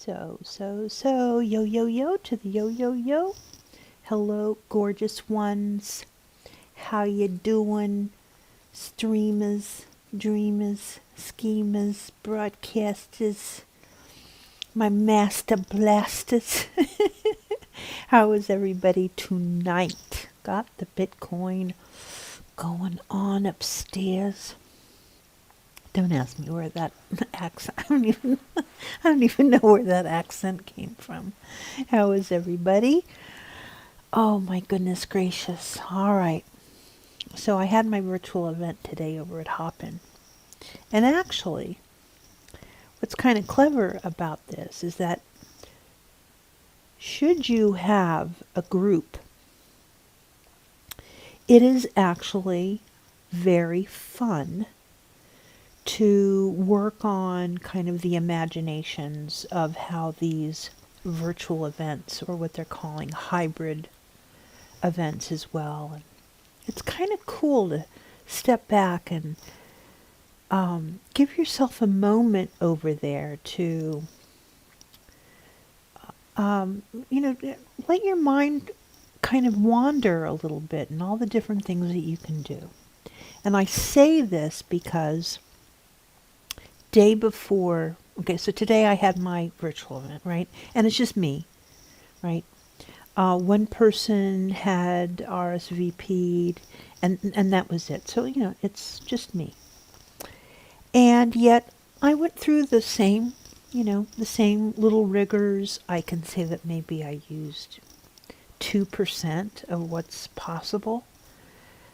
Yo, yo, yo to the yo, yo, yo. Hello, gorgeous ones. How you doing? Streamers, dreamers, schemers, broadcasters, my master blasters. How is everybody tonight? Got the Bitcoin going on upstairs. Don't ask me where that accent. I don't even know where that accent came from. How is everybody? Oh my goodness gracious! All right. So I had my virtual event today over at Hopin, and actually, what's kind of clever about this is that should you have a group, it is actually very fun to work on kind of the imaginations of how these virtual events, or what they're calling hybrid events as well. And it's kind of cool to step back and give yourself a moment over there to, let your mind kind of wander a little bit and all the different things that you can do. And I say this because day before, so today I had my virtual event, right? And it's just me, right? One person had RSVP'd, and that was it. So, it's just me. And yet, I went through the same little rigors. I can say that maybe I used 2% of what's possible.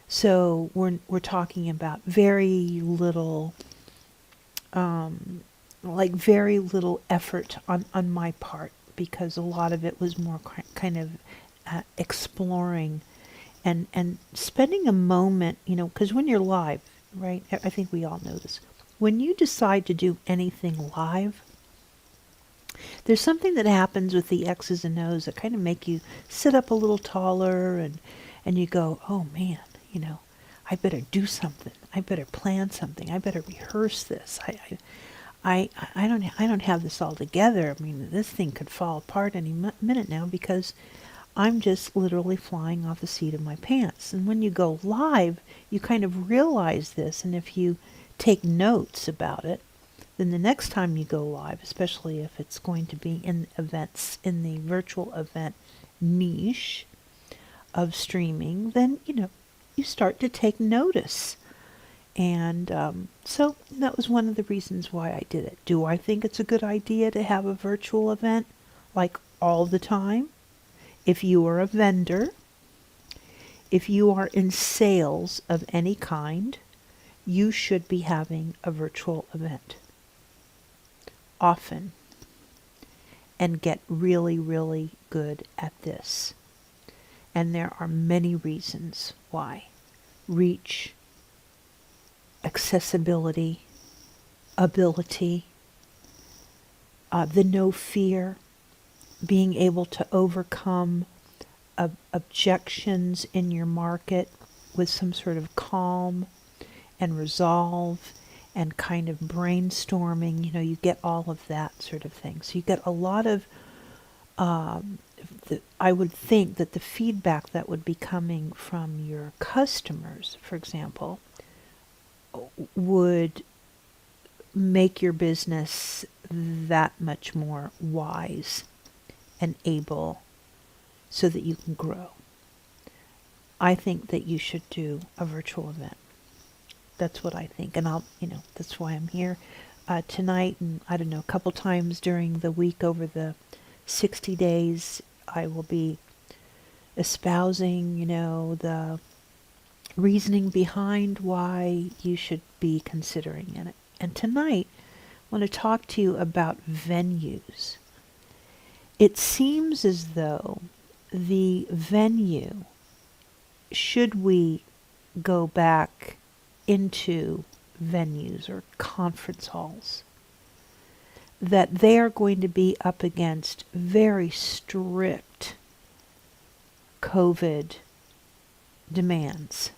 So we're talking about very little, very little effort on my part, because a lot of it was more kind of exploring and spending a moment, because when you're live, right, I think we all know this, when you decide to do anything live, there's something that happens with the X's and O's that kind of make you sit up a little taller, and you go, oh man, I better do something. I better plan something. I better rehearse this. I don't have this all together. I mean, this thing could fall apart any minute now, because I'm just literally flying off the seat of my pants. And when you go live, you kind of realize this, and if you take notes about it, then the next time you go live, especially if it's going to be in events, in the virtual event niche of streaming, then, you start to take notice. And so that was one of the reasons why I did it. Do I think it's a good idea to have a virtual event like all the time? If you are a vendor, if you are in sales of any kind, you should be having a virtual event often, and get really, really good at this. And there are many reasons why. Reach, accessibility, ability, the no fear, being able to overcome objections in your market with some sort of calm and resolve and kind of brainstorming, you get all of that sort of thing. So you get a lot of, I would think that the feedback that would be coming from your customers, for example, would make your business that much more wise and able so that you can grow. I think that you should do a virtual event. That's what I think. And that's why I'm here tonight, and I don't know, a couple times during the week over the 60 days, I will be espousing, the reasoning behind why you should be considering it. And tonight, I want to talk to you about venues. It seems as though the venue, should we go back into venues or conference halls, that they are going to be up against very strict COVID demands.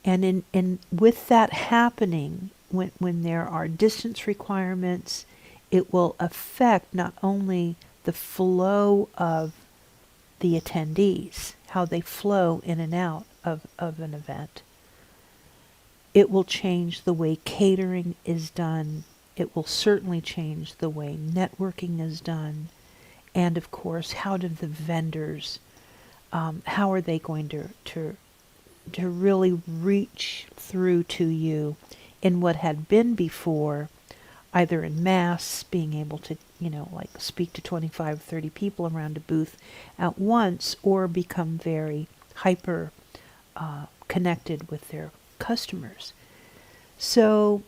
And in with that happening, when there are distance requirements it will affect not only the flow of the attendees, how they flow in and out of an event. It will change the way catering is done. It will certainly change the way networking is done. And of course, how do the vendors, how are they going to really reach through to you in what had been before, either in mass, being able to, like speak to 25, 30 people around a booth at once, or become very hyper connected with their customers. So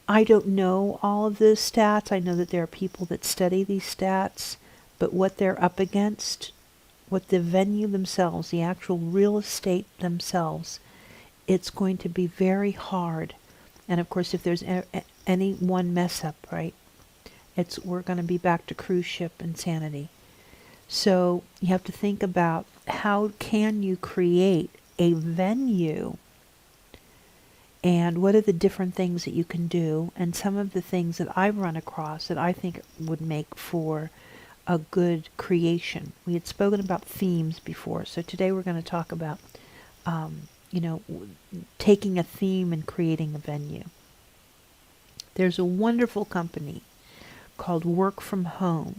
I don't know all of the stats. I know that there are people that study these stats, but what they're up against, what the venue themselves, the actual real estate themselves, it's going to be very hard. And of course, if there's any one mess up, right, we're going to be back to cruise ship insanity. So you have to think about, how can you create a venue, and what are the different things that you can do, and some of the things that I've run across that I think would make for a good creation. We had spoken about themes before, so today we're going to talk about, taking a theme and creating a venue. There's a wonderful company called WorkFrom,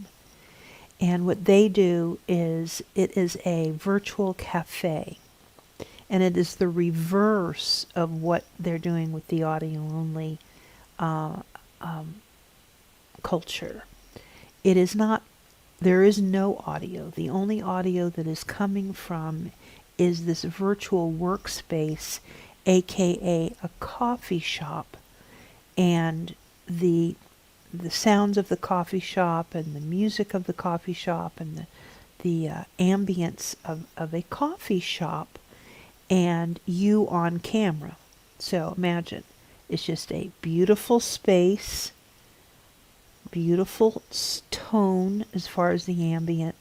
and what they do is, it is a virtual cafe, and it is the reverse of what they're doing with the audio-only culture. It is not, there is no audio. The only audio that is coming from is this virtual workspace, aka a coffee shop, and the sounds of the coffee shop and the music of the coffee shop and the ambience of a coffee shop, and you on camera. So imagine, it's just a beautiful space, beautiful tone as far as the ambient.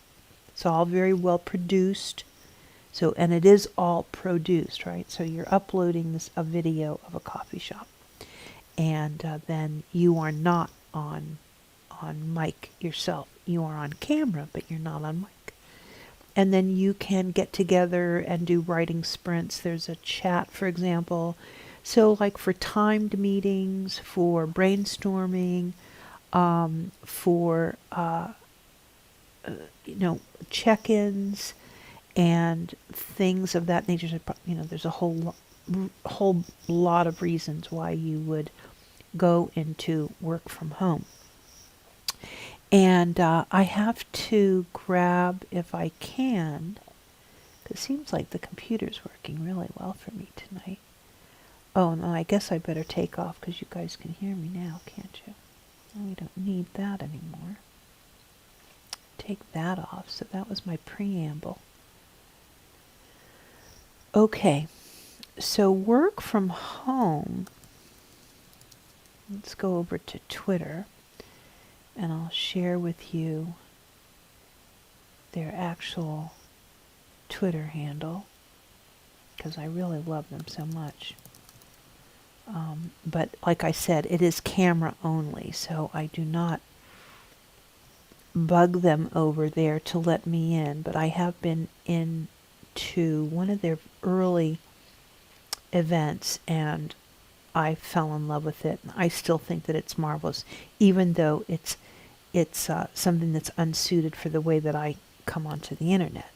It's all very well produced. So, and it is all produced, right? So you're uploading a video of a coffee shop, and then you are not on mic yourself. You are on camera, but you're not on mic. And then you can get together and do writing sprints. There's a chat, for example. So like for timed meetings, for brainstorming, for check-ins and things of that nature. There's a whole lot of reasons why you would go into work from home. And I have to grab, if I can, because it seems like the computer's working really well for me tonight. Oh, no, I guess I better take off because you guys can hear me now, can't you? Oh, we don't need that anymore. Take that off. So that was my preamble. Okay, so work from home. Let's go over to Twitter, and I'll share with you their actual Twitter handle, because I really love them so much. But like I said, it is camera only, so I do not bug them over there to let me in. But I have been into one of their early events, and I fell in love with it. I still think that it's marvelous, even though it's something that's unsuited for the way that I come onto the internet.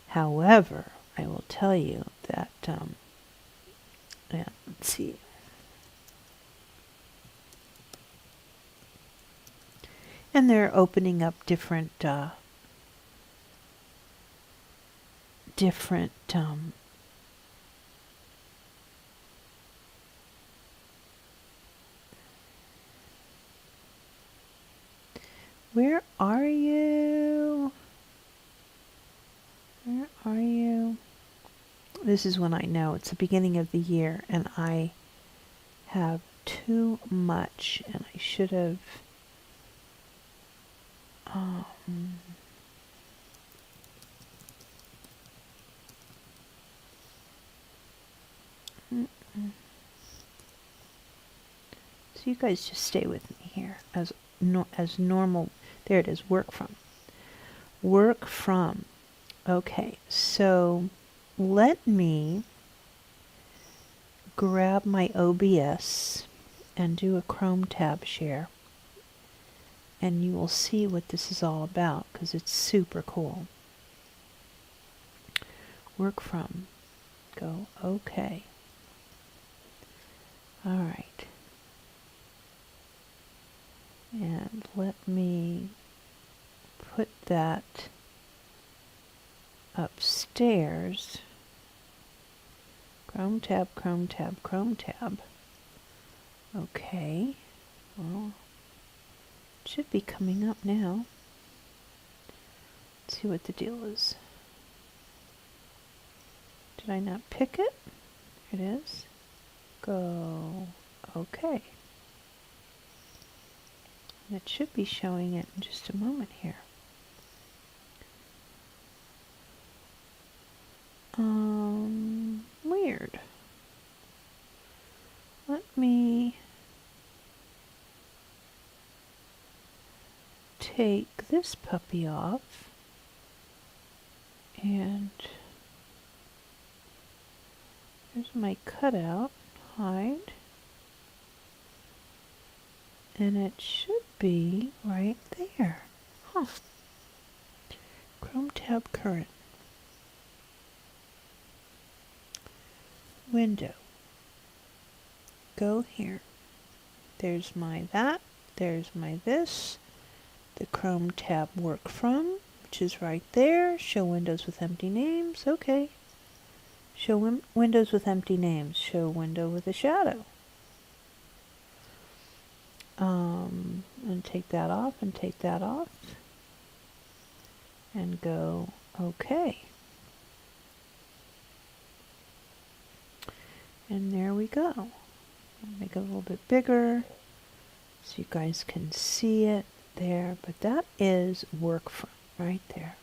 However, I will tell you that, let's see. And they're opening up different where are you? Where are you? This is when I know it's the beginning of the year and I have too much, and I should have so you guys just stay with me here as as normal. There it is, work from. Work from. Okay, so let me grab my OBS and do a Chrome tab share, and you will see what this is all about because it's super cool. Work from. Go okay. All right. And let me put that upstairs. Chrome tab, Chrome tab, Chrome tab. Okay. Well, it should be coming up now. Let's see what the deal is. Did I not pick it? Here it is. Go. Okay. And it should be showing it in just a moment here. Weird. Let me take this puppy off and here's my cutout, hide, and it should be right there. Huh. Chrome tab current. Window. Go here. There's my that. There's my this. The Chrome tab work from, which is right there. Show windows with empty names. Okay. Show windows with empty names. Show window with a shadow. And take that off and take that off. And go okay. And there we go. Make it a little bit bigger so you guys can see it there. But that is work from right there.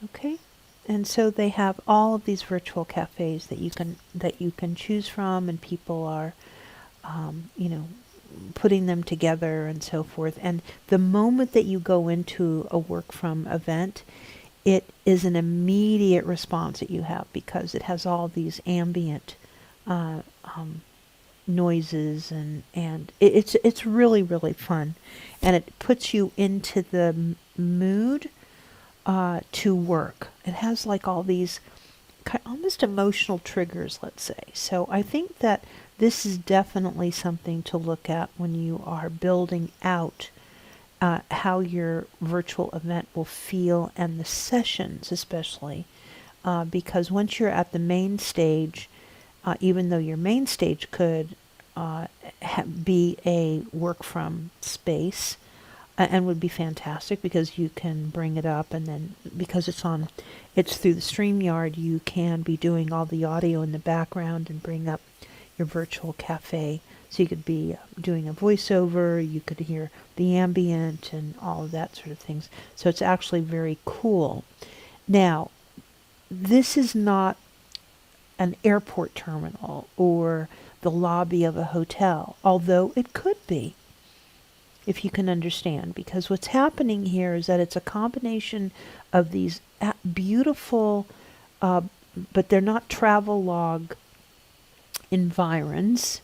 Okay. And so they have all of these virtual cafes that you can choose from, and people are, putting them together and so forth. And the moment that you go into a work from event, it is an immediate response that you have because it has all these ambient noises and it's really, really fun, and it puts you into the mood to work. It has like all these almost emotional triggers, let's say. So I think that this is definitely something to look at when you are building out how your virtual event will feel, and the sessions especially, because once you're at the main stage, even though your main stage could be a work from space, and would be fantastic because you can bring it up, and then because it's through the StreamYard, you can be doing all the audio in the background and bring up your virtual cafe. So you could be doing a voiceover, you could hear the ambient and all of that sort of things. So it's actually very cool. Now, this is not an airport terminal or the lobby of a hotel, although it could be, if you can understand, because what's happening here is that it's a combination of these beautiful, but they're not travel log environs,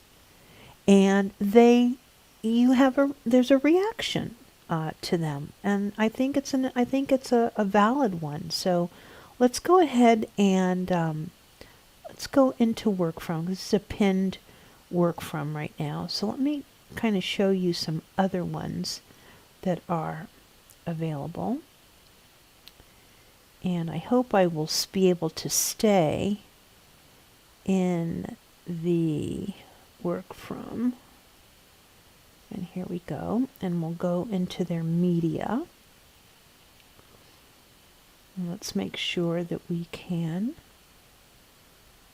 and there's a reaction to them, and I think it's a valid one. So let's go ahead and let's go into work from. This is a pinned work from right now. So let me kind of show you some other ones that are available, and I hope I will be able to stay in the work from. And here we go, and we'll go into their media. And let's make sure that we can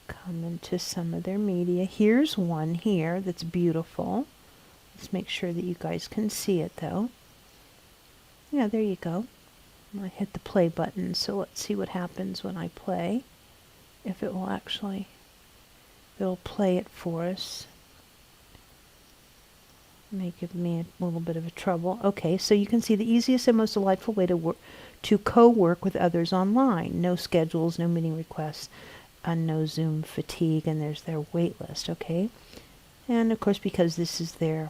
come into some of their media. Here's one here that's beautiful. Let's make sure that you guys can see it though. Yeah, there you go. I hit the play button, so let's see what happens when I play. If it will actually, it'll play it for us. Give me a little bit of a trouble. Okay, so you can see the easiest and most delightful way to co-work with others online. No schedules, no meeting requests, no Zoom fatigue, and there's their wait list, okay? And of course, because this is the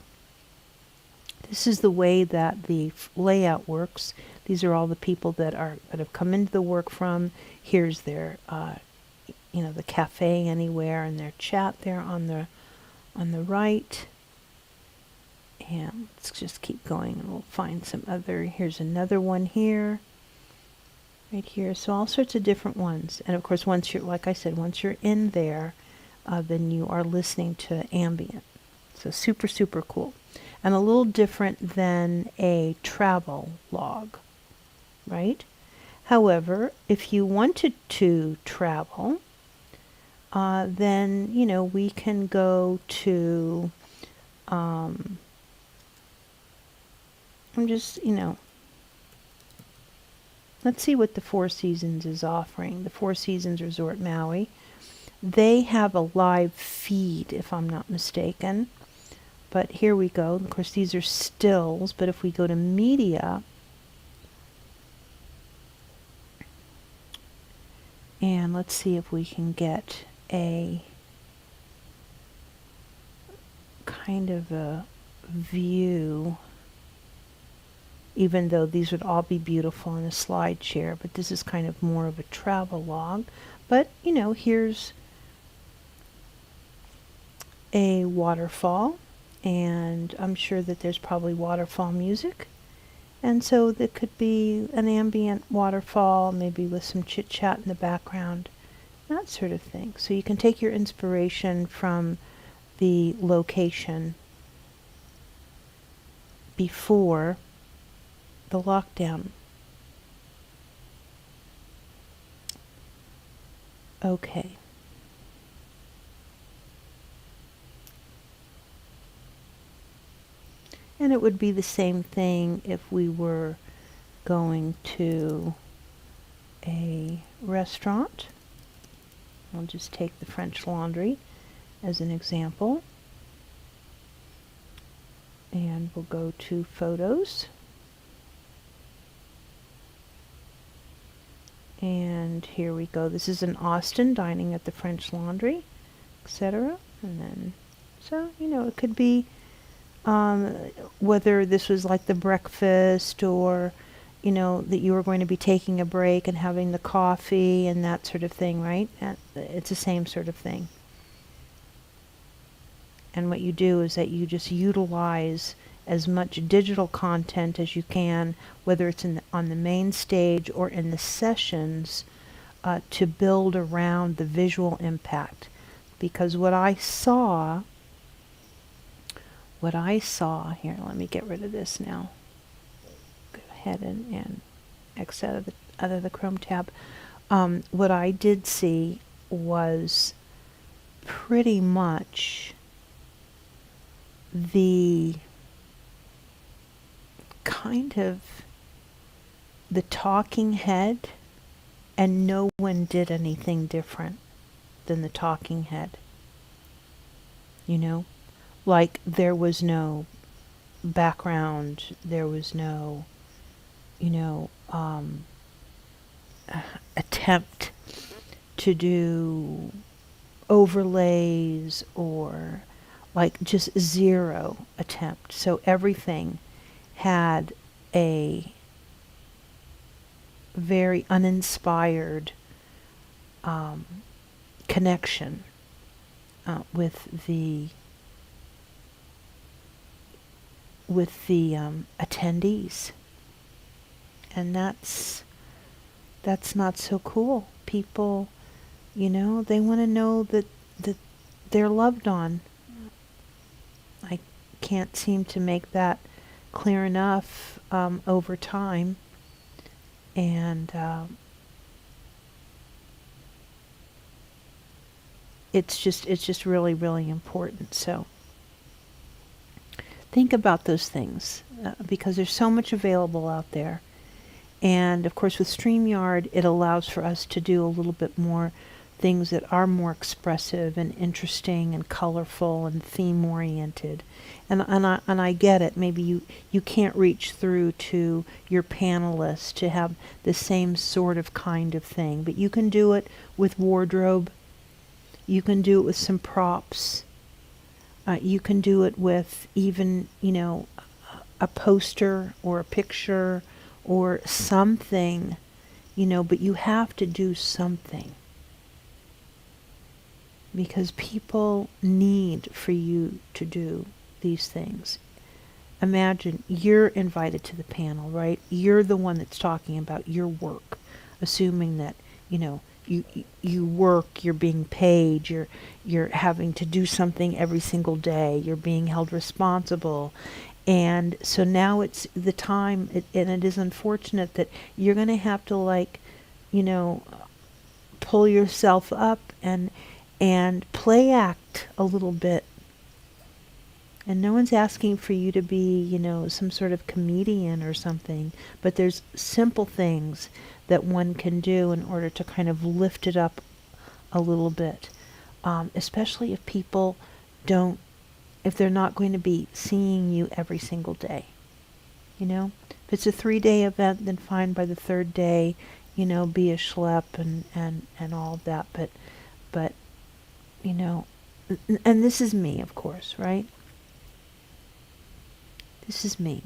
way that the layout works. These are all the people that have come into the WorkFrom. Here's their, the cafe anywhere, and their chat there on the right. And let's just keep going, and we'll find some other. Here's another one here, right here. So all sorts of different ones. And of course, once you're, like I said, once you're in there, then you are listening to ambient. So super, super cool. And a little different than a travel log, right? However, if you wanted to travel, then, we can go to, let's see what the Four Seasons is offering. The Four Seasons Resort Maui. They have a live feed, if I'm not mistaken. But here we go. Of course, these are stills, but if we go to media, and let's see if we can get a kind of a view, even though these would all be beautiful in a slide share, but this is kind of more of a travel log. But, here's a waterfall, and I'm sure that there's probably waterfall music. And so there could be an ambient waterfall, maybe with some chit-chat in the background, that sort of thing. So you can take your inspiration from the location before the lockdown. Okay. And it would be the same thing if we were going to a restaurant. I'll just take the French Laundry as an example. And we'll go to photos. And here we go. This is in Austin, dining at the French Laundry, etc. And then, so, it could be whether this was like the breakfast, or, that you were going to be taking a break and having the coffee and that sort of thing, right? It's the same sort of thing. And what you do is that you just utilize as much digital content as you can, whether it's on the main stage or in the sessions, to build around the visual impact. Because what I saw here, let me get rid of this now. Go ahead and exit out of the Chrome tab. What I did see was pretty much the kind of the talking head, and no one did anything different than the talking head. Like there was no background, there was no, attempt to do overlays, or like just zero attempt. So everything had a very uninspired connection with the attendees, and that's not so cool. People, they want to know that they're loved on. I can't seem to make that clear enough over time, and it's just really, really important. So think about those things, because there's so much available out there. And of course with StreamYard, it allows for us to do a little bit more things that are more expressive and interesting and colorful and theme oriented. And I get it. Maybe you can't reach through to your panelists to have the same sort of kind of thing, but you can do it with wardrobe. You can do it with some props. You can do it with even, a poster or a picture or something, but you have to do something. Because people need for you to do these things. Imagine you're invited to the panel, right? You're the one that's talking about your work, assuming that, you work, you're being paid, you're having to do something every single day, you're being held responsible. And so now it's the time, and it is unfortunate that you're going to have to pull yourself up and play act a little bit. And no one's asking for you to be, some sort of comedian or something, but there's simple things that one can do in order to kind of lift it up a little bit, especially if people if they're not going to be seeing you every single day. If it's a 3-day event, then fine, by the third day, be a schlep and all of that, but and this is me, of course, right? This is me.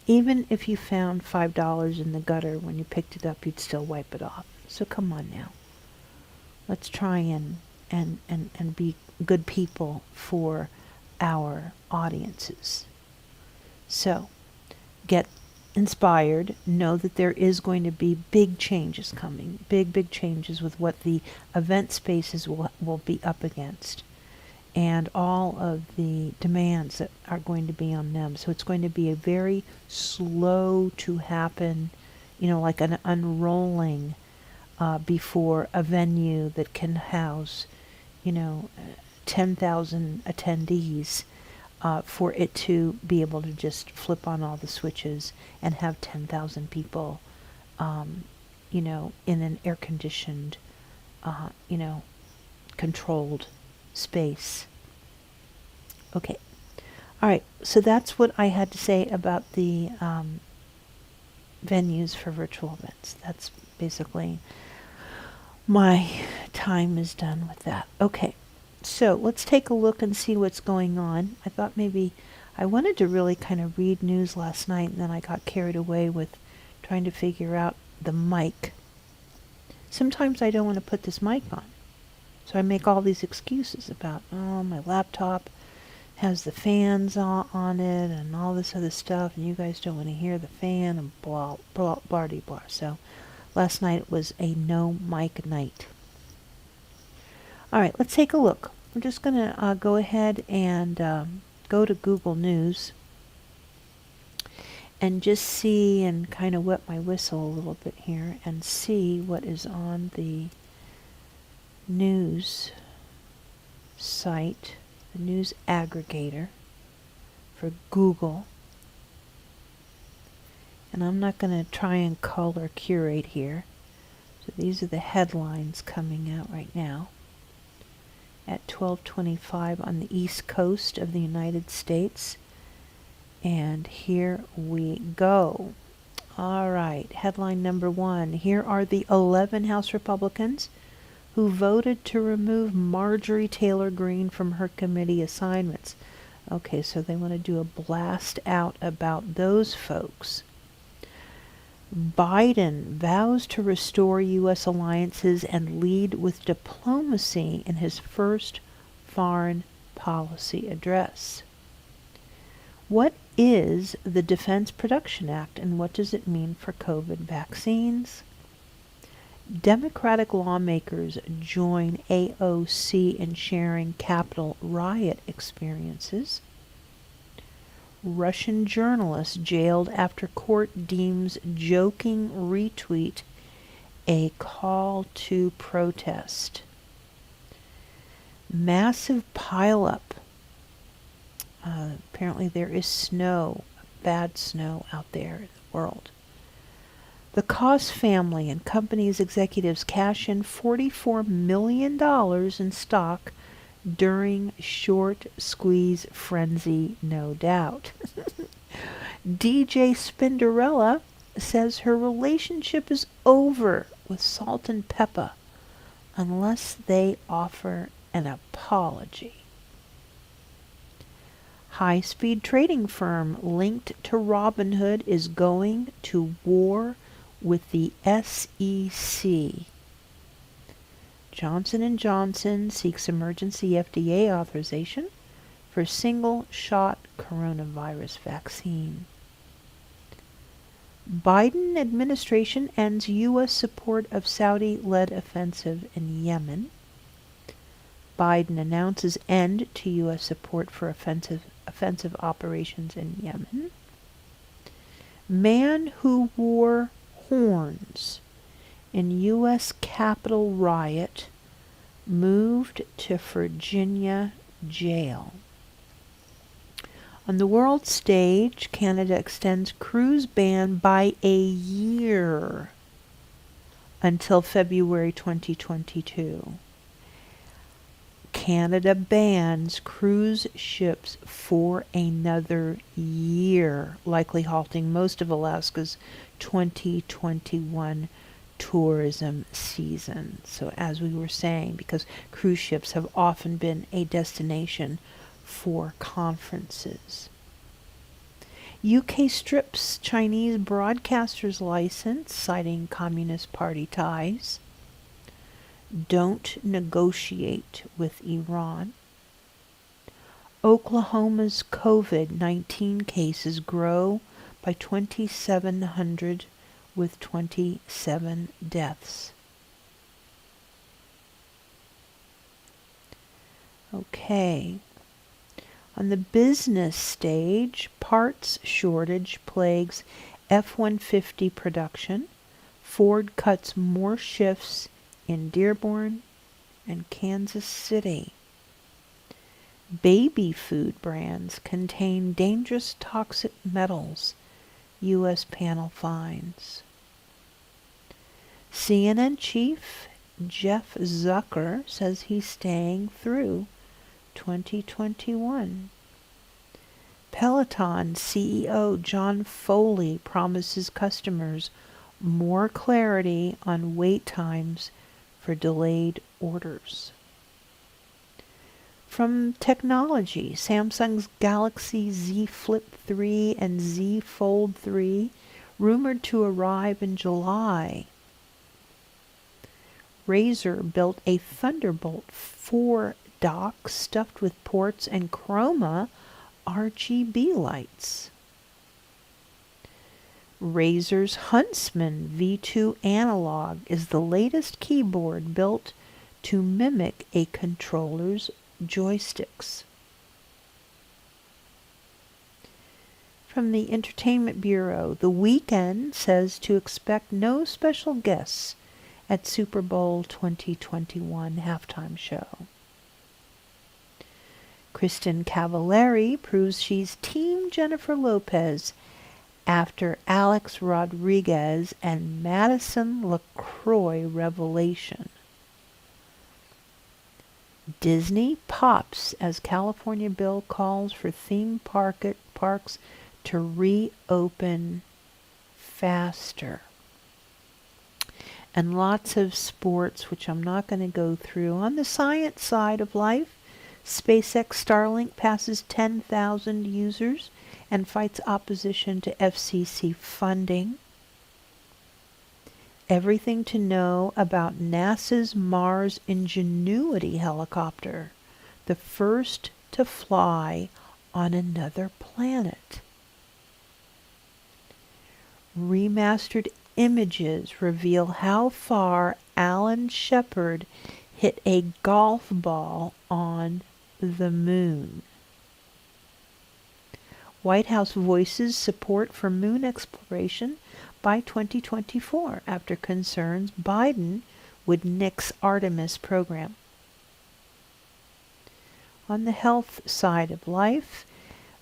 Even if you found $5 in the gutter when you picked it up, you'd still wipe it off. So come on now. Let's try and be good people for our audiences. So, get inspired. Know that there is going to be big changes coming. Big changes with what the event spaces will be up against. And all of the demands that are going to be on them. So it's going to be a very slow to happen, like an unrolling before a venue that can house, 10,000 attendees, for it to be able to just flip on all the switches and have 10,000 people, in an air-conditioned, controlled space. Okay. All right. So that's what I had to say about the venues for virtual events. That's basically my time is done with that. Okay. So let's take a look and see what's going on. I thought maybe I wanted to really kind of read news last night, and then I got carried away with trying to figure out the mic. Sometimes I don't want to put this mic on. So I make all these excuses about, my laptop has the fans on it and all this other stuff, and you guys don't want to hear the fan and blah, blah, blah, blah. So last night was a no mic night. All right, let's take a look. I'm just going to go ahead and go to Google News and just see and kind of wet my whistle a little bit here and see what is on the news site, the news aggregator for Google. And I'm not going to try and color curate here. So these are the headlines coming out right now at 12:25 on the East Coast of the United States. And here we go. All right, headline number 1. Here are the 11 House Republicans who voted to remove Marjorie Taylor Greene from her committee assignments. Okay, so they want to do a blast out about those folks. Biden vows to restore U.S. alliances and lead with diplomacy in his first foreign policy address. What is the Defense Production Act, and what does it mean for COVID vaccines? Democratic lawmakers join AOC in sharing Capitol riot experiences. Russian journalist jailed after court deems joking retweet a call to protest. Massive pileup. Apparently there is snow, bad snow out there in the world. The Koss family and company's executives cash in $44 million in stock during short squeeze frenzy, no doubt. DJ Spinderella says her relationship is over with Salt and Peppa unless they offer an apology. High-speed trading firm linked to Robinhood is going to war with the SEC. Johnson & Johnson seeks emergency FDA authorization for single-shot coronavirus vaccine. Biden administration ends U.S. support of Saudi-led offensive in Yemen. Biden announces end to U.S. support for offensive operations in Yemen. Man who wore horns in U.S. Capitol riot moved to Virginia jail. On the world stage, Canada extends cruise ban by a year until February 2022. Canada bans cruise ships for another year, likely halting most of Alaska's 2021 tourism season. So as we were saying, because cruise ships have often been a destination for conferences. UK strips Chinese broadcaster's license, citing Communist Party ties. Don't negotiate with Iran. Oklahoma's COVID-19 cases grow by 2,700 with 27 deaths. Okay. On the business stage, parts shortage plagues F-150 production. Ford cuts more shifts in Dearborn and Kansas City. Baby food brands contain dangerous toxic metals, U.S. panel finds. CNN chief Jeff Zucker says he's staying through 2021. Peloton CEO John Foley promises customers more clarity on wait times for delayed orders. From technology, Samsung's Galaxy Z Flip 3 and Z Fold 3 rumored to arrive in July. Razer built a Thunderbolt 4 dock stuffed with ports and chroma RGB lights. Razer's Huntsman V2 Analog is the latest keyboard built to mimic a controller's joysticks. From the Entertainment Bureau, The Weeknd says to expect no special guests at Super Bowl 2021 halftime show. Kristen Cavallari proves she's Team Jennifer Lopez after Alex Rodriguez and Madison LaCroix revelation. Disney pops as California bill calls for theme parks to reopen faster. And lots of sports, which I'm not going to go through. On the science side of life, SpaceX Starlink passes 10,000 users and fights opposition to FCC funding. Everything to know about NASA's Mars Ingenuity helicopter, the first to fly on another planet. Remastered images reveal how far Alan Shepard hit a golf ball on the moon. White House voices support for moon exploration by 2024 after concerns Biden would nix Artemis program. On the health side of life,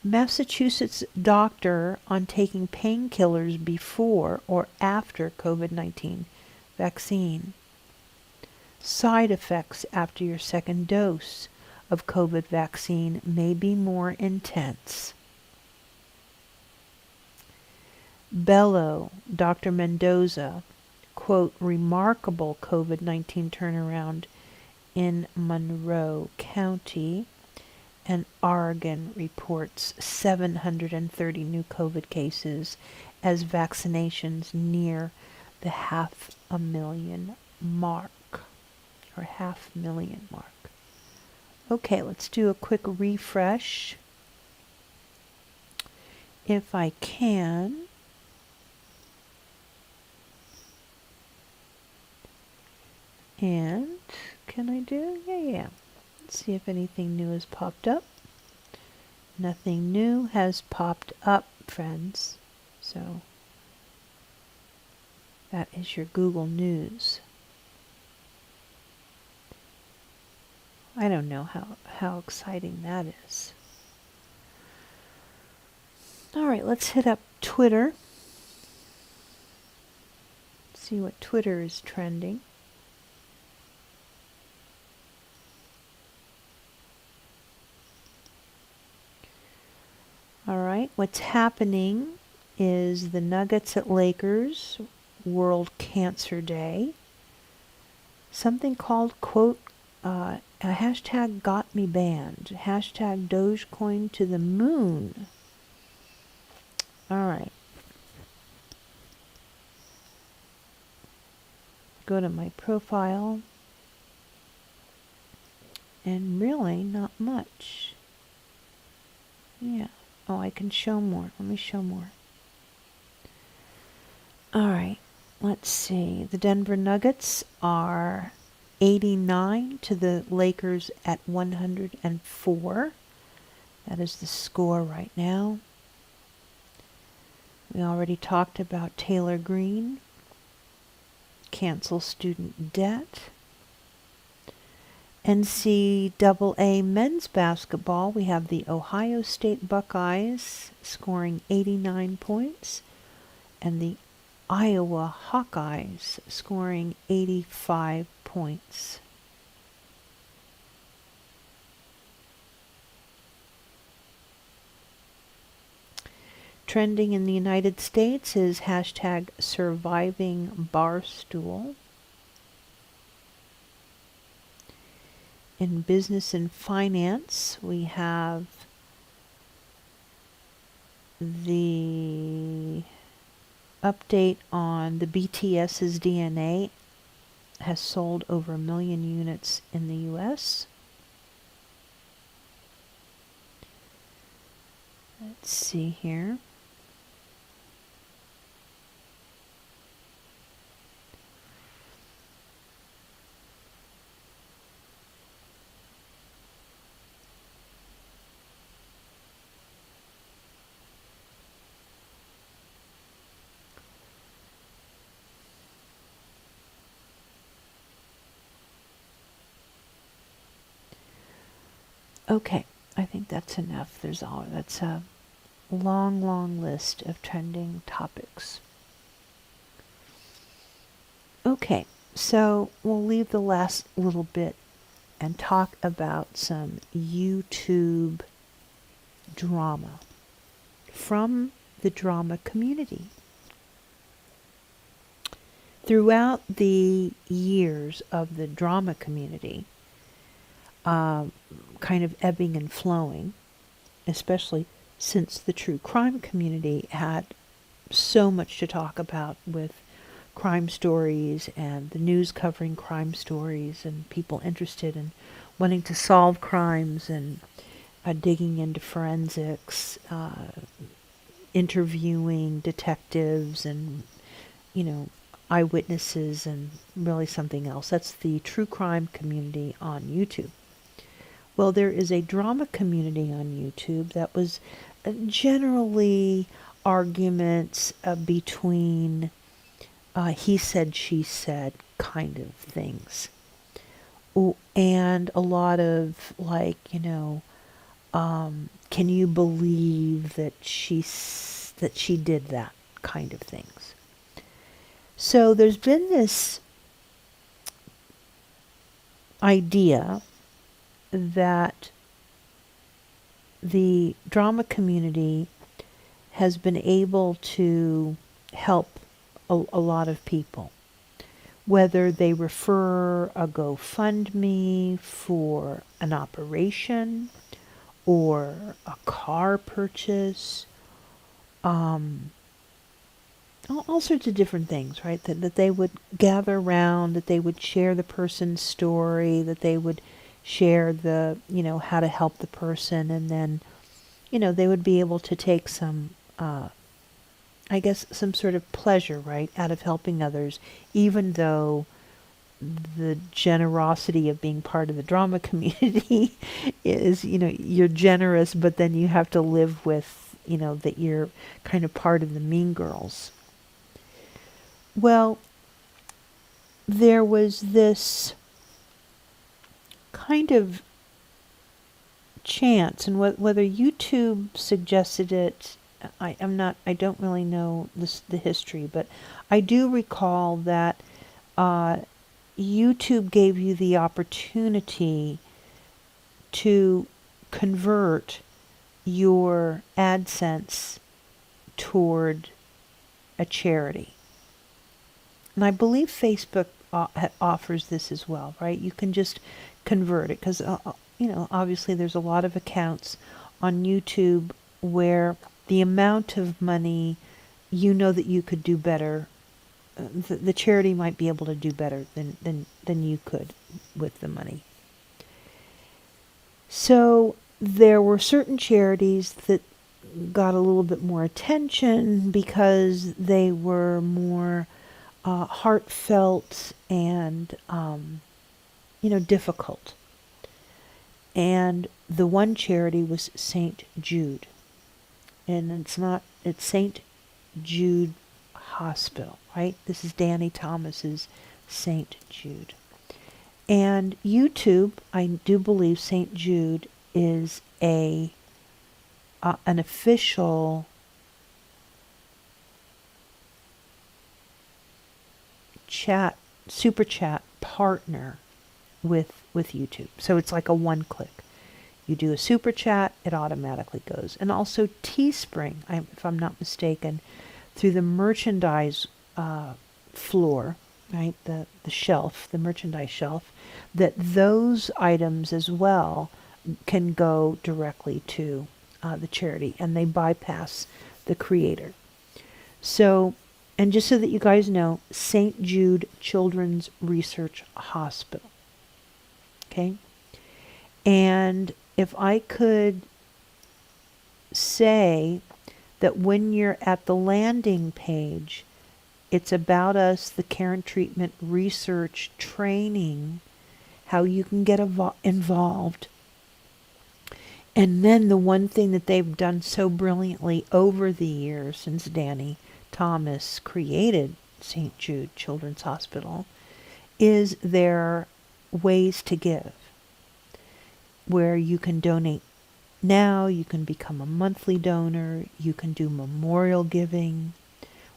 Massachusetts doctor on taking painkillers before or after COVID-19 vaccine. Side effects after your second dose of COVID vaccine may be more intense. Bello, Dr. Mendoza, quote, remarkable COVID-19 turnaround in Monroe County, and Oregon reports 730 new COVID cases as vaccinations near the 500,000 mark, or 500,000 mark. Okay, let's do a quick refresh, if I can. And can I do? Yeah. Let's see if anything new has popped up. Nothing new has popped up, friends. So that is your Google News. I don't know how exciting that is. All right, let's hit up Twitter. See what Twitter is trending. All right, what's happening is the Nuggets at Lakers, World Cancer Day. Something called, quote, a hashtag got me banned. Hashtag Dogecoin to the moon. All right. Go to my profile. And really not much. Yeah. Oh, I can show more. Let me show more. All right. Let's see. The Denver Nuggets are 89 to the Lakers at 104. That is the score right now. We already talked about Taylor Green. Cancel student debt. NCAA men's basketball, we have the Ohio State Buckeyes scoring 89 points and the Iowa Hawkeyes scoring 85 points. Trending in the United States is hashtag surviving barstool. In business and finance, we have the update on the BTS's DNA has sold over 1 million units in the U.S. Let's see here. Okay, I think that's enough. That's a long list of trending topics. Okay, so we'll leave the last little bit and talk about some YouTube drama from the drama community. Throughout the years of the drama community, kind of ebbing and flowing, especially since the true crime community had so much to talk about with crime stories and the news covering crime stories and people interested in wanting to solve crimes and digging into forensics, interviewing detectives and, eyewitnesses and really something else. That's the true crime community on YouTube. Well, there is a drama community on YouTube that was generally arguments between he said, she said kind of things. And a lot of Can you believe that she did that kind of things? So there's been this idea that the drama community has been able to help a lot of people, whether they refer a GoFundMe for an operation or a car purchase, all sorts of different things, right? That they would gather around, that they would share the person's story, that they would share the, how to help the person, and then, they would be able to take some, I guess, some sort of pleasure, right, out of helping others, even though the generosity of being part of the drama community is, you're generous, but then you have to live with, that you're kind of part of the mean girls. Well, there was this kind of chance, and whether YouTube suggested it, I don't really know the history, but I do recall that YouTube gave you the opportunity to convert your AdSense toward a charity. And I believe Facebook offers this as well, right? You can just convert it because, obviously there's a lot of accounts on YouTube where the amount of money, that you could do better. The charity might be able to do better than you could with the money. So there were certain charities that got a little bit more attention because they were more heartfelt and, difficult. And the one charity was St. Jude. And it's St. Jude Hospital, right? This is Danny Thomas's St. Jude. And YouTube, I do believe St. Jude is an official super chat partner with YouTube. So it's like a one click. You do a super chat, it automatically goes. And also Teespring, if I'm not mistaken, through the merchandise floor, right, the shelf, the merchandise shelf, that those items as well can go directly to the charity, and they bypass the creator. So, and just so that you guys know, St. Jude Children's Research Hospital. Okay? And if I could say that when you're at the landing page, it's about us, the care and treatment research training, how you can get involved. And then the one thing that they've done so brilliantly over the years since Danny Thomas created St. Jude Children's Hospital is their ways to give, where you can donate now, you can become a monthly donor, you can do memorial giving,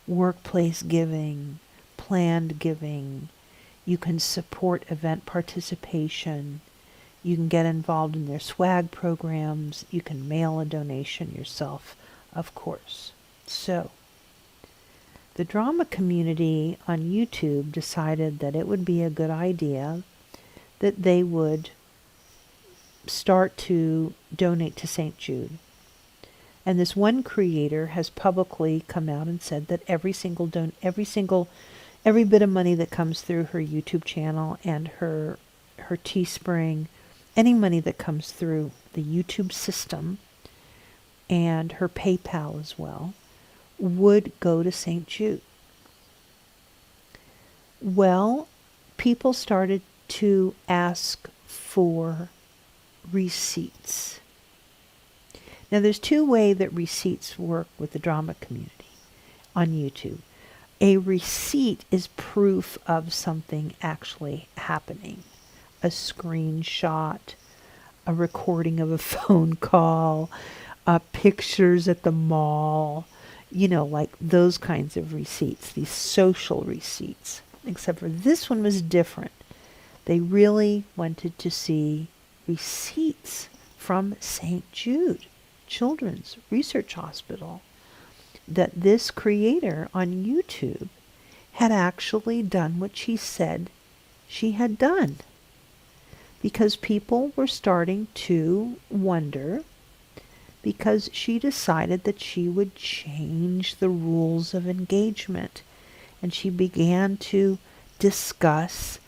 workplace giving, planned giving, you can support event participation, you can get involved in their swag programs, you can mail a donation yourself, of course. So, the drama community on YouTube decided that it would be a good idea that they would start to donate to St. Jude. And this one creator has publicly come out and said that every bit of money that comes through her YouTube channel and her Teespring, any money that comes through the YouTube system and her PayPal as well, would go to St. Jude. Well, people started to ask for receipts. Now, there's two ways that receipts work with the drama community on YouTube. A receipt is proof of something actually happening. A screenshot, a recording of a phone call, pictures at the mall, like those kinds of receipts, these social receipts. Except for this one was different. They really wanted to see receipts from St. Jude Children's Research Hospital, that this creator on YouTube had actually done what she said she had done. Because people were starting to wonder, because she decided that she would change the rules of engagement. And she began to discuss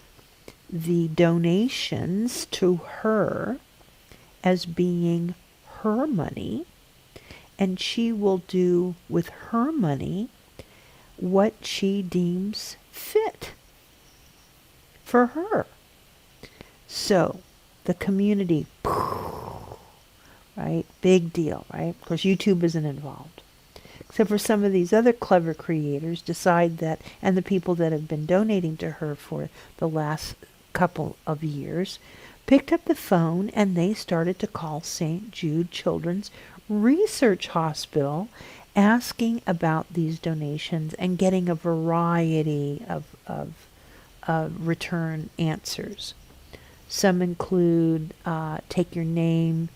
the donations to her as being her money, and she will do with her money what she deems fit for her. So the community, right? Big deal, right? Of course, YouTube isn't involved. Except for some of these other clever creators decide that, and the people that have been donating to her for the last couple of years, picked up the phone and they started to call St. Jude Children's Research Hospital, asking about these donations and getting a variety of return answers. Some include take your name,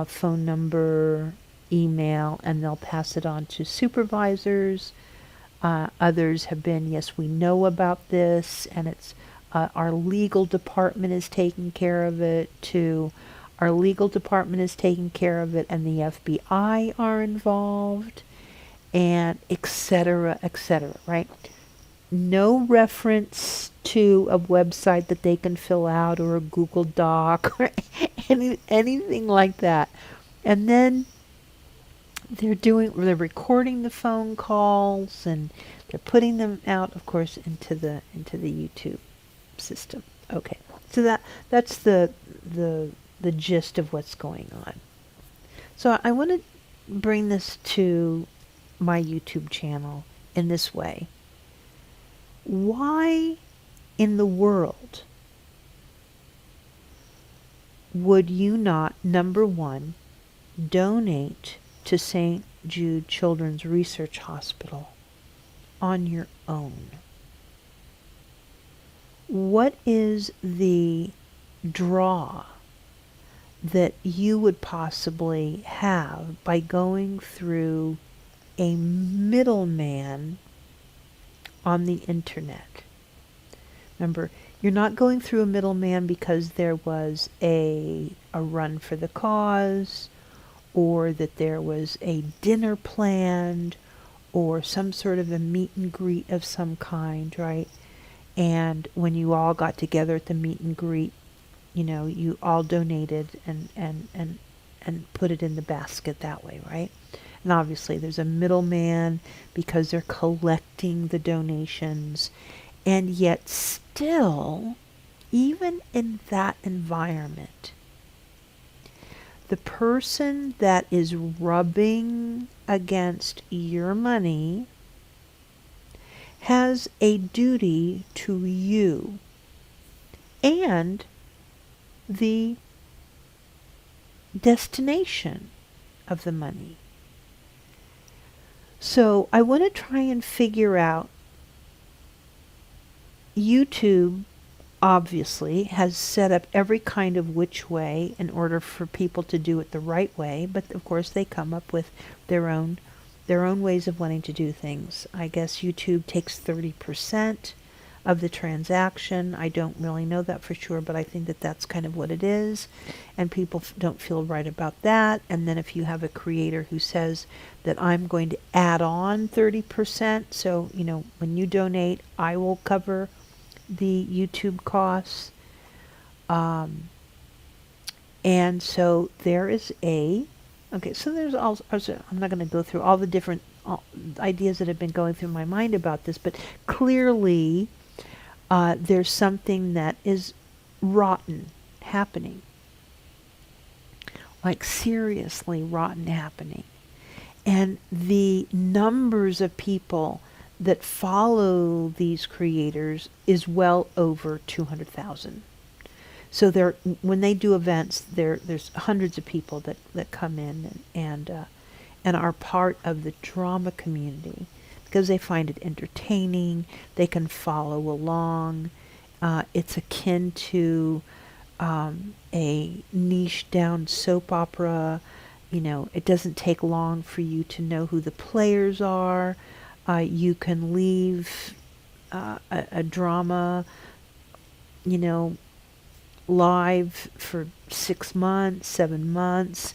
phone number, email, and they'll pass it on to supervisors. Others have been, yes, we know about this, and it's our legal department is taking care of it, to our legal department is taking care of it, and the FBI are involved, and etc., right? No reference to a website that they can fill out or a Google Doc or anything like that. And then they're recording the phone calls and they're putting them out, of course, into the YouTube system. Okay, so that's the gist of what's going on. So I want to bring this to my YouTube channel in this way. Why in the world would you not, number one, donate to St. Jude Children's Research Hospital on your own? What is the draw that you would possibly have by going through a middleman on the internet? Remember, you're not going through a middleman because there was a run for the cause, or that there was a dinner planned, or some sort of a meet and greet of some kind, right? And when you all got together at the meet and greet, you all donated and put it in the basket that way, right? And obviously there's a middleman because they're collecting the donations. And yet still, even in that environment, the person that is rubbing against your money has a duty to you and the destination of the money. So I want to try and figure out, YouTube obviously has set up every kind of which way in order for people to do it the right way, but of course they come up with their own ways of wanting to do things. I guess YouTube takes 30% of the transaction. I don't really know that for sure, but I think that that's kind of what it is, and people don't feel right about that. And then if you have a creator who says that I'm going to add on 30%, so when you donate, I will cover the YouTube costs, and so there is so there's also, I'm not going to go through all the different ideas that have been going through my mind about this, but clearly there's something that is rotten happening, like seriously rotten happening. And the numbers of people that follow these creators is well over 200,000. So when they do events, there's hundreds of people that come in and are part of the drama community because they find it entertaining. They can follow along. It's akin to a niche down soap opera. It doesn't take long for you to know who the players are. You can leave a drama, live for 6 months, 7 months,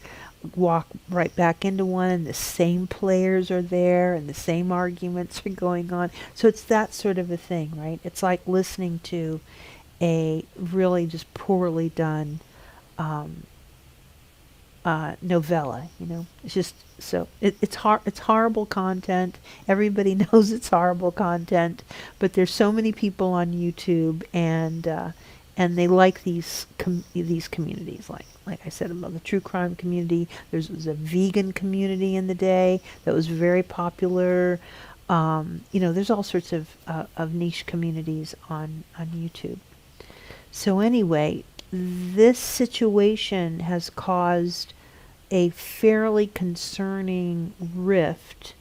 walk right back into one, and the same players are there, and the same arguments are going on. So it's that sort of a thing, right? It's like listening to a really just poorly done novella. It's just so it's horrible content. Everybody knows it's horrible content, but there's so many people on YouTube, and they like these communities. Like I said, about the true crime community. Was a vegan community in the day that was very popular. There's all sorts of niche communities on YouTube. So anyway, this situation has caused a fairly concerning rift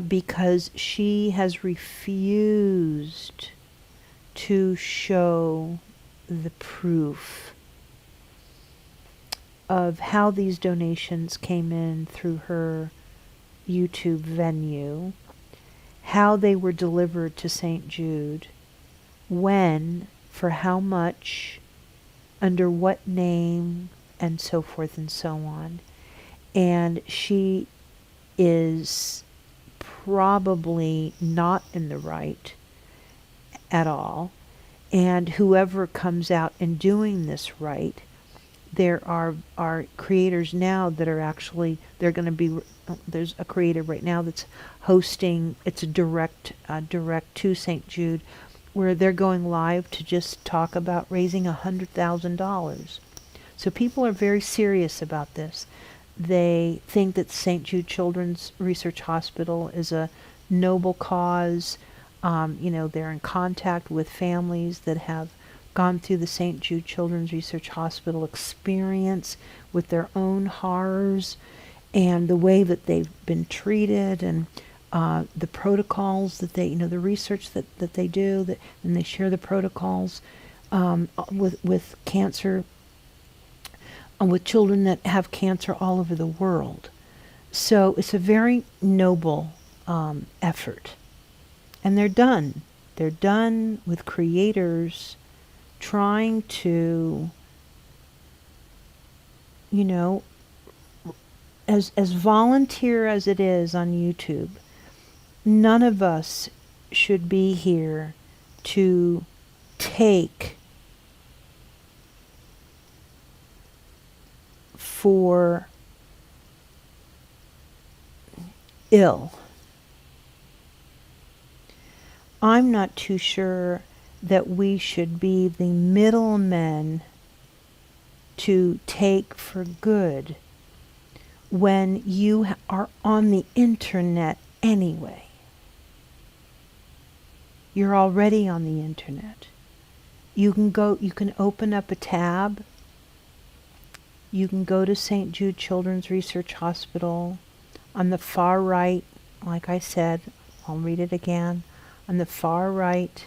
because she has refused to show the proof of how these donations came in through her YouTube venue, how they were delivered to St. Jude, when, for how much, under what name, and so forth and so on. And she is probably not in the right at all. And whoever comes out and doing this right, there are creators now that are actually, there's a creator right now that's hosting, it's a direct to St. Jude, where they're going live to just talk about raising $100,000. So people are very serious about this. They think that St. Jude Children's Research Hospital is a noble cause. They're in contact with families that have gone through the St. Jude Children's Research Hospital experience with their own horrors and the way that they've been treated, and the protocols that they, the research that they do, and they share the protocols with cancer, with children that have cancer all over the world. So it's a very noble effort. And they're done. They're done with creators trying to, as volunteer as it is on YouTube, none of us should be here to take for ill. I'm not too sure that we should be the middlemen to take for good when you are on the internet anyway. You're already on the internet. You can open up a tab. You can go to St. Jude Children's Research Hospital. On the far right, like I said, I'll read it again. On the far right,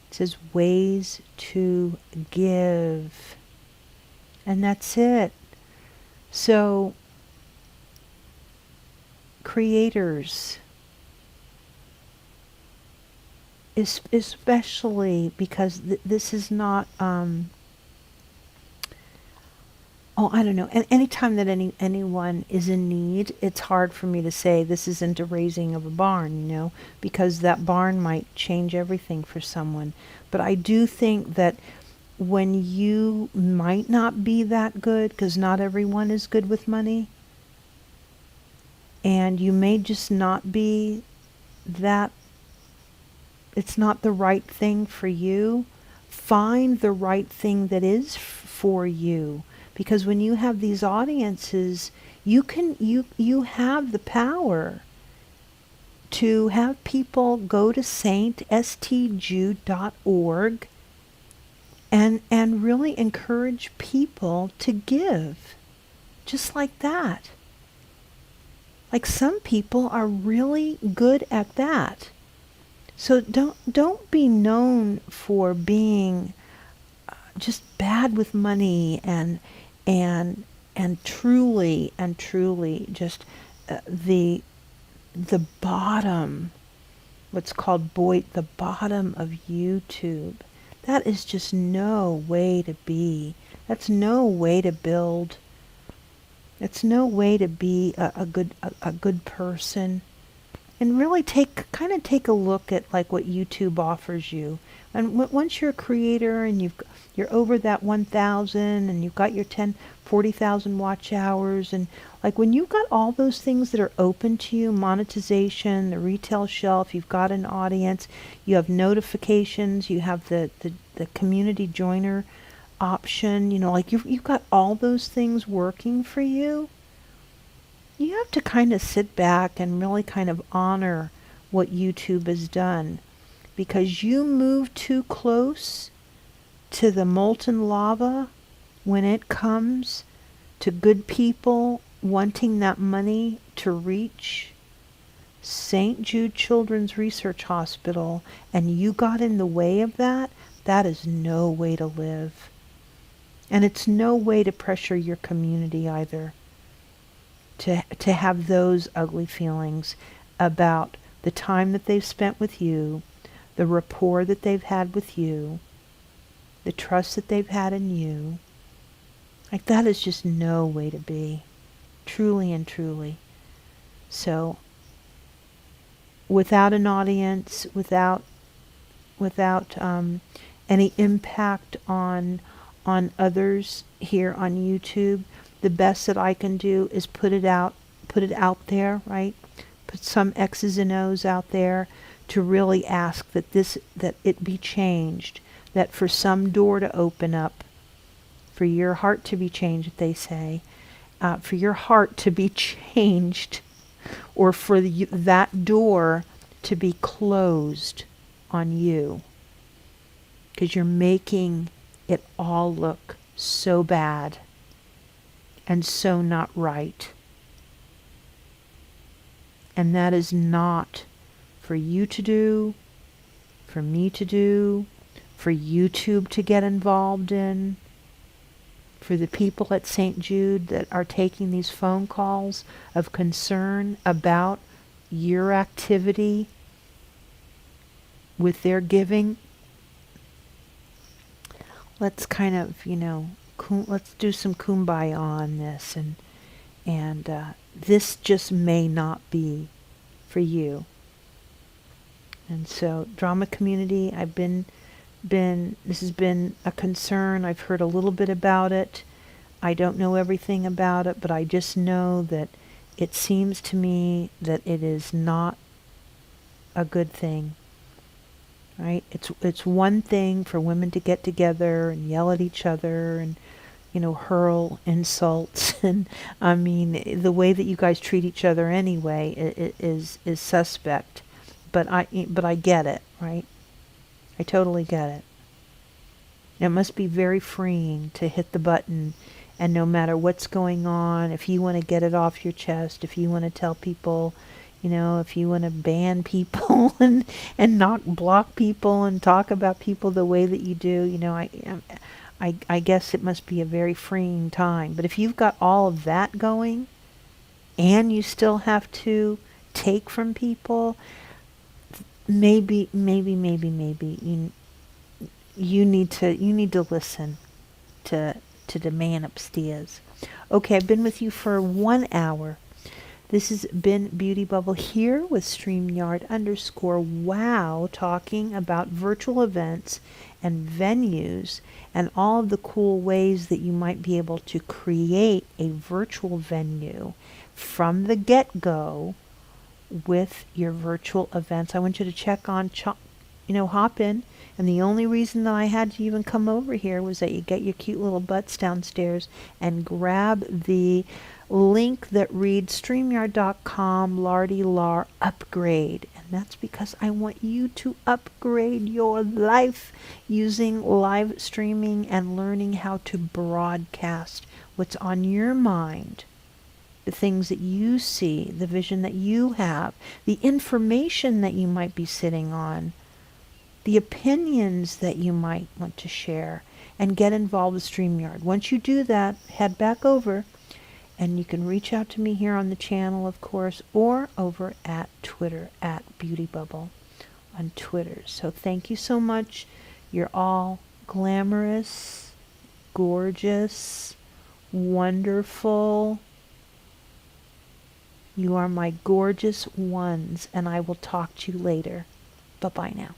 it says ways to give. And that's it. So, creators, especially because this is not, I don't know. And anytime that anyone is in need, it's hard for me to say this isn't a raising of a barn, because that barn might change everything for someone. But I do think that when you might not be that good, because not everyone is good with money, and you may just not be that, it's not the right thing for you, find the right thing that is for you. Because when you have these audiences, you have the power to have people go to stjude.org and really encourage people to give, just like that. Like some people are really good at that. So don't be known for being just bad with money and truly just the bottom, what's called the bottom of YouTube. That is just no way to be. That's no way to build. It's no way to be a good person. And really take a look at like what YouTube offers you. And once you're a creator and you're over that 1,000 and you've got your 40,000 watch hours, and like when you've got all those things that are open to you, monetization, the retail shelf, you've got an audience, you have notifications, you have the community joiner option, like you've got all those things working for you. You have to kind of sit back and really kind of honor what YouTube has done, because you move too close to the molten lava when it comes to good people wanting that money to reach St. Jude Children's Research Hospital, and you got in the way of that. That is no way to live. And it's no way to pressure your community either. To have those ugly feelings about the time that they've spent with you, the rapport that they've had with you, the trust that they've had in you. Like that is just no way to be. Truly and truly. So without an audience, without any impact on others here on YouTube, the best that I can do is put it out there, right? Put some X's and O's out there to really ask that it be changed, that for some door to open up, for your heart to be changed, they say, for your heart to be changed, or for that door to be closed on you, because you're making it all look so bad and so not right. And that is not for you to do, for me to do, for YouTube to get involved in, for the people at St. Jude that are taking these phone calls of concern about your activity with their giving. Let's kind of, let's do some kumbaya on this, and this just may not be for you. And so, drama community, this has been a concern. I've heard a little bit about it. I don't know everything about it, but I just know that it seems to me that it is not a good thing. Right? It's one thing for women to get together and yell at each other and hurl insults, and I mean the way that you guys treat each other anyway is suspect. But I get it, right? I totally get it. It must be very freeing to hit the button, and no matter what's going on, if you want to get it off your chest, if you want to tell people, if you want to ban people and not block people and talk about people the way that you do, I guess it must be a very freeing time. But if you've got all of that going, and you still have to take from people, maybe you need to listen to the man upstairs. Okay, I've been with you for 1 hour. This has been Beauty Bubble here with StreamYard _wow, talking about virtual events and venues and all of the cool ways that you might be able to create a virtual venue from the get-go with your virtual events. I want you to check on, hop in. And the only reason that I had to even come over here was that you get your cute little butts downstairs and grab the link that reads StreamYard.com/lar upgrade. And that's because I want you to upgrade your life using live streaming and learning how to broadcast what's on your mind, the things that you see, the vision that you have, the information that you might be sitting on, the opinions that you might want to share, and get involved with StreamYard. Once you do that, head back over, and you can reach out to me here on the channel, of course, or over at Twitter, at BeautyBubble on Twitter. So thank you so much. You're all glamorous, gorgeous, wonderful. You are my gorgeous ones, and I will talk to you later. Bye-bye now.